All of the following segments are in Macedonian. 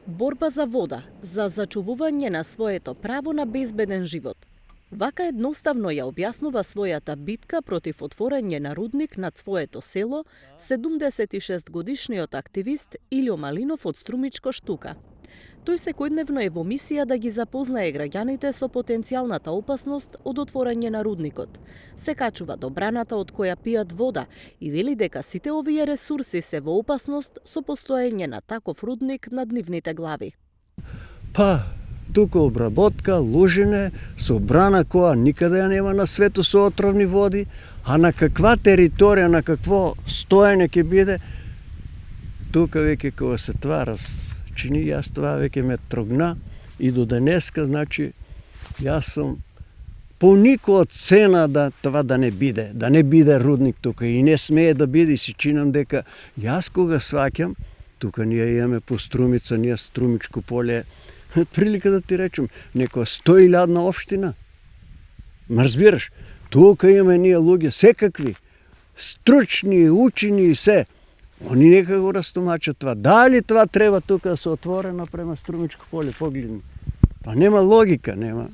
Борба за вода, за зачувување на своето право на безбеден живот. Вака едноставно ја објаснува својата битка против отворање на рудник над своето село 76-годишниот активист Илјо Малинов од Струмичко Штука. Тој секојдневно е во мисија да ги запознае граѓаните со потенцијалната опасност од отворање на рудникот. Се качува до браната од која пијат вода и вели дека сите овие ресурси се во опасност со постоење на таков рудник над нивните глави. Па, тука обработка, лужене, со брана која никаде ја нема на свето со отровни води, а на каква територија, на какво стоење ќе биде, тука веќе кога се това чини, јас това веќе ме трогна и до денеска, значи, јас сум по никоја цена да това да не биде рудник тука и не смее да биде и си чинам дека јас кога сваќам, тука ние имаме по Струмица, ние Струмичко поле, прилика да ти речем, некоја 100.000 општина. Ма разбираш, тука имаме ние луѓе секакви, стручни, учени и се. Они нека го растумачат това. Дали това треба тука да се отворено према Струмичко поле, погледни. Па нема логика, нема.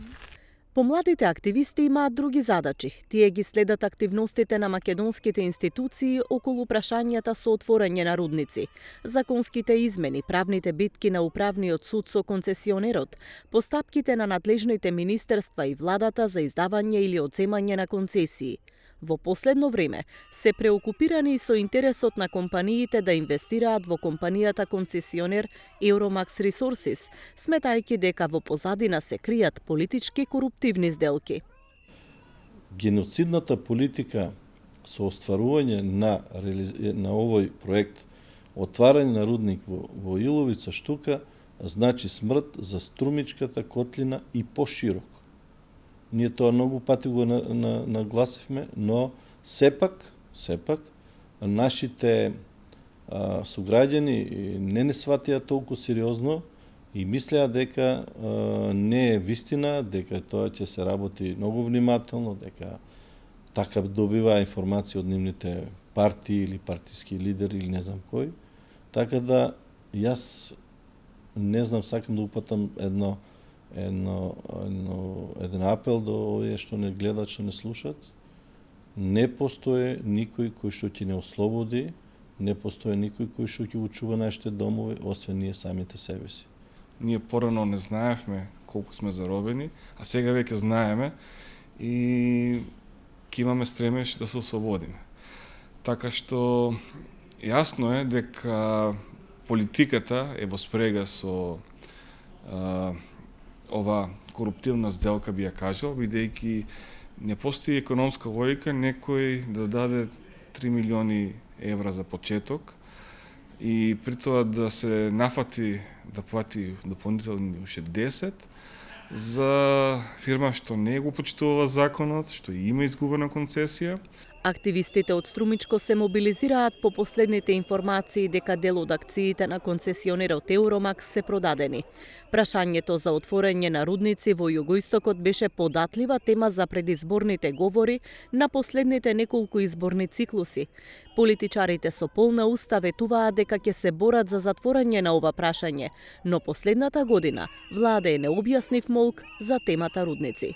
Помладите активисти имаат други задачи. Тие ги следат активностите на македонските институции околу прашањата со отворање на рудници, законските измени, правните битки на управниот суд со концесионерот, постапките на надлежните министерства и владата за издавање или одземање на концесии. Во последно време се преокупирани со интересот на компаниите да инвестираат во компанијата концесионер Euromax Resources, сметајќи дека во позадина се кријат политички коруптивни сделки. Геноцидната политика со остварување на овој проект, отварање на рудник во Иловица Штука, значи смрт за Струмичката котлина и поширок. Ние тоа многу пати го нагласивме, но сепак нашите суграѓани не сватија толку сериозно и мислеа дека не е вистина, дека тоа ќе се работи многу внимателно, дека така добива информација од нивните партии или партиски лидери или не знам кој. Така да јас не знам, сакам да упатам еден апел до овие што не гледат, што не слушат. Не постои никој кој што ќе не ослободи, не постои никој кој што ќе учува нашите домови, освен ние самите себе си. Ние порано не знаевме колку сме заробени, а сега веќе знаеме и ќе имаме стремеж да се ослободиме. Така што јасно е дека политиката е во спрега со ова коруптивна сделка, би ја кажал, бидејќи не постои економска логика некој да даде 3 милиони евра за почеток и при тоа да се нафати да плати дополнителни уште 10 за фирма што не го почитува законот, што има изгубена концесија. Активистите од Струмичко се мобилизираат по последните информации дека дел од акциите на концесионерот Euromax се продадени. Прашањето за отворање на рудници во југоистокот беше податлива тема за предизборните говори на последните неколку изборни циклуси. Политичарите со полна уста ветуваат дека ќе се борат за затворање на ова прашање, но последната година владее необјаснив молк за темата рудници.